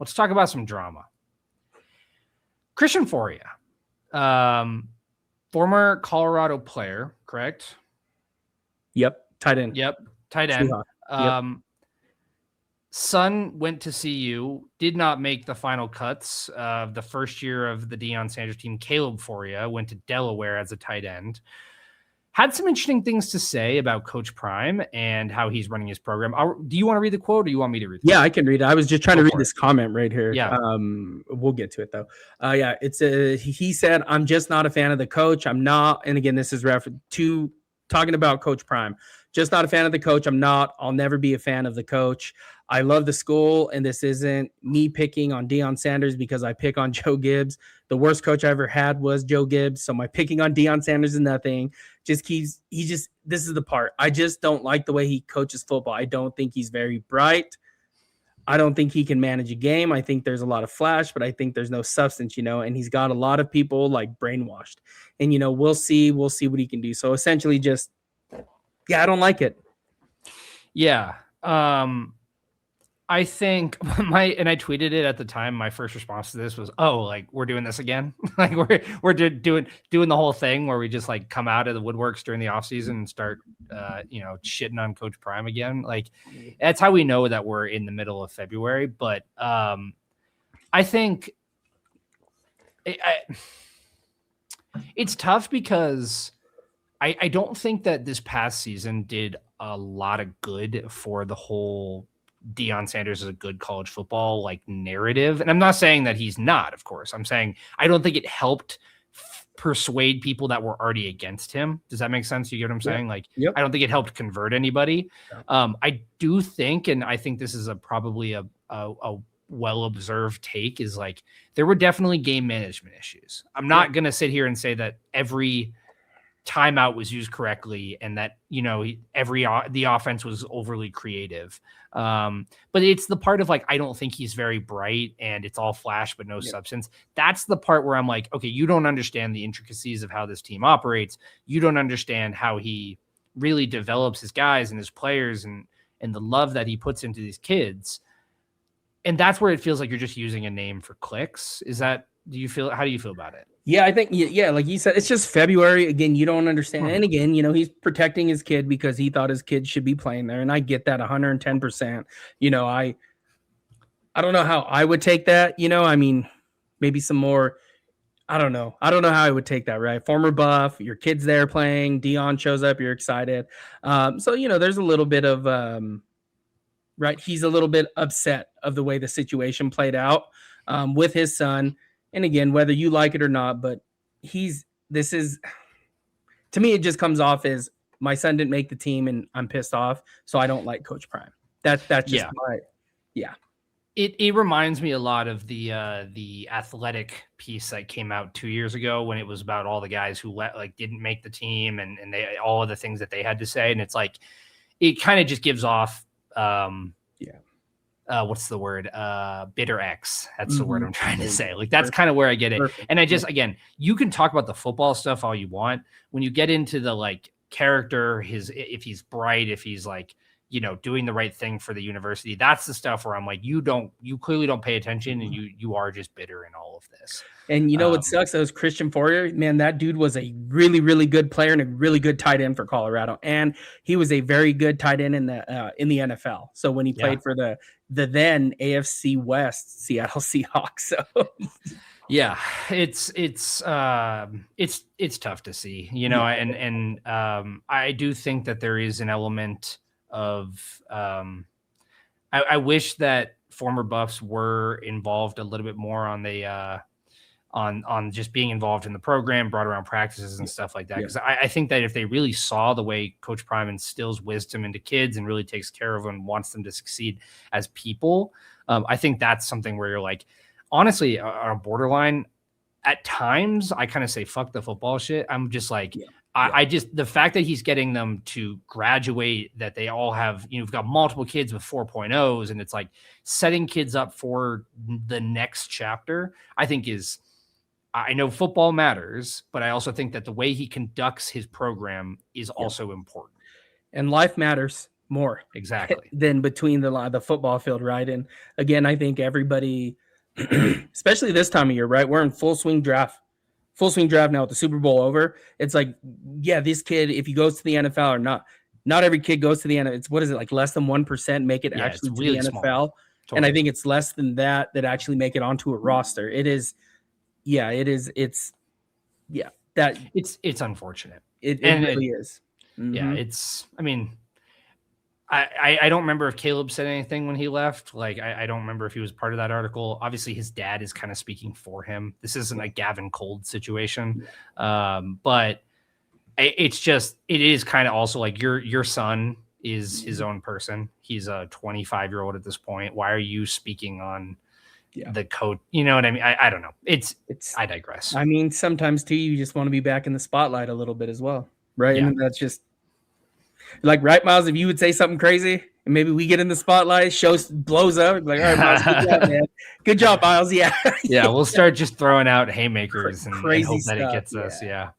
let's talk about some drama. Christian Foria, former Colorado player, correct? Yep, tight end. Yep, tight end. Yep. Son went to CU, did not make the final cuts of the first year of the Deion Sanders team. Caleb Foria went to Delaware as a tight end. Had some interesting things to say about Coach Prime and how he's running his program. Do you want to read the quote, or do you want me to read it? Yeah, I can read it. I was just trying to read this comment right here. Yeah. We'll get to it, though. He said, "I'm just not a fan of the coach. I'm not," and again, this is reference to talking about Coach Prime. Just not a fan of the coach. I'll never be a fan of the coach. I love the school, and this isn't me picking on Deion Sanders because I pick on Joe Gibbs. The worst coach I ever had was Joe Gibbs, so my picking on Deion Sanders is nothing. This is the part. I just don't like the way he coaches football. I don't think he's very bright. I don't think he can manage a game. I think there's a lot of flash, but I think there's no substance, and he's got a lot of people like brainwashed. And, we'll see what he can do. So essentially just, I don't like it. Yeah. I think and I tweeted it at the time. My first response to this was, "Oh, like we're doing this again. Like we're doing the whole thing where we just like come out of the woodworks during the offseason and start, shitting on Coach Prime again. Like that's how we know that we're in the middle of February. But I think it's tough because I don't think that this past season did a lot of good for the whole Deion Sanders is a good college football like narrative. And I'm not saying that he's not, of course. I'm saying I don't think it helped persuade people that were already against him. Does that make sense? You get what I'm saying? Like, I don't think it helped convert anybody. I do think, and I think this is probably a well-observed take, is like there were definitely game management issues. I'm not going to sit here and say that every timeout was used correctly and that, the offense was overly creative. But it's the part of like, I don't think he's very bright and it's all flash, but no substance. That's the part where I'm like, okay, you don't understand the intricacies of how this team operates. You don't understand how he really develops his guys and his players and the love that he puts into these kids. And that's where it feels like you're just using a name for clicks. How do you feel about it? Yeah, I think, like you said, it's just February. Again, you don't understand. And again, he's protecting his kid because he thought his kid should be playing there. And I get that 110%. I don't know how I would take that. I mean, maybe some more. I don't know. I don't know how I would take that, right? Former Buff, your kid's there playing. Deion shows up. You're excited. So, there's a little bit of, right. He's a little bit upset of the way the situation played out with his son. And again, whether you like it or not, but to me, it just comes off as my son didn't make the team and I'm pissed off. So I don't like Coach Prime. That's just It reminds me a lot of the Athletic piece that came out 2 years ago when it was about all the guys who didn't make the team and they, all of the things that they had to say. And it's like, it kind of just gives off, what's the word? Bitter X. That's the word I'm trying to say. Like, that's kind of where I get it. Perfect. And I just, again, you can talk about the football stuff all you want. When you get into the like character, if he's bright, if he's like, doing the right thing for the university, that's the stuff where I'm like, you clearly don't pay attention and you are just bitter in all of this. And what sucks? That was Christian Foria. Man, that dude was a really, really good player and a really good tight end for Colorado. And he was a very good tight end in the NFL. So when he played for the then AFC West Seattle Seahawks. So yeah, it's tough to see, and I do think that there is an element of I wish that former Buffs were involved a little bit more on the on just being involved in the program, brought around practices and stuff like that. Because I think that if they really saw the way Coach Prime instills wisdom into kids and really takes care of them and wants them to succeed as people, I think that's something where you're like, honestly, on a borderline, at times I kind of say, fuck the football shit. I'm just like, I just, the fact that he's getting them to graduate, that they all have, you've got multiple kids with 4.0s, and it's like setting kids up for the next chapter, I think I know football matters, but I also think that the way he conducts his program is also important. And life matters. more Exactly. than between the football field, right? And again, I think everybody, especially this time of year, right? We're in full swing draft now with the Super Bowl over. It's like, yeah, this kid, if he goes to the NFL or not every kid goes to the NFL. It's, what is it, like less than 1% make it actually to really the NFL? small. Totally. And I think it's less than that actually make it onto a roster. It is, yeah, it is. It's, yeah, that it's unfortunate. It really is. Mm-hmm. Yeah, it's, I mean, I don't remember if Caleb said anything when he left. Like, I don't remember if he was part of that article. Obviously, his dad is kind of speaking for him. This isn't a Gavin Cold situation. But it's just, it is kind of also like your son is his own person. He's a 25-year-old at this point. Why are you speaking on the coach? You know what I mean? I don't know. It's I digress. I mean, sometimes too, you just want to be back in the spotlight a little bit as well. Right. Yeah. And that's just like, right, Miles, if you would say something crazy and maybe we get in the spotlight, show blows up, like, all right, Miles, good job, man. Good job, Miles. Yeah. Yeah. We'll start just throwing out haymakers and hope stuff. that it gets us. Yeah.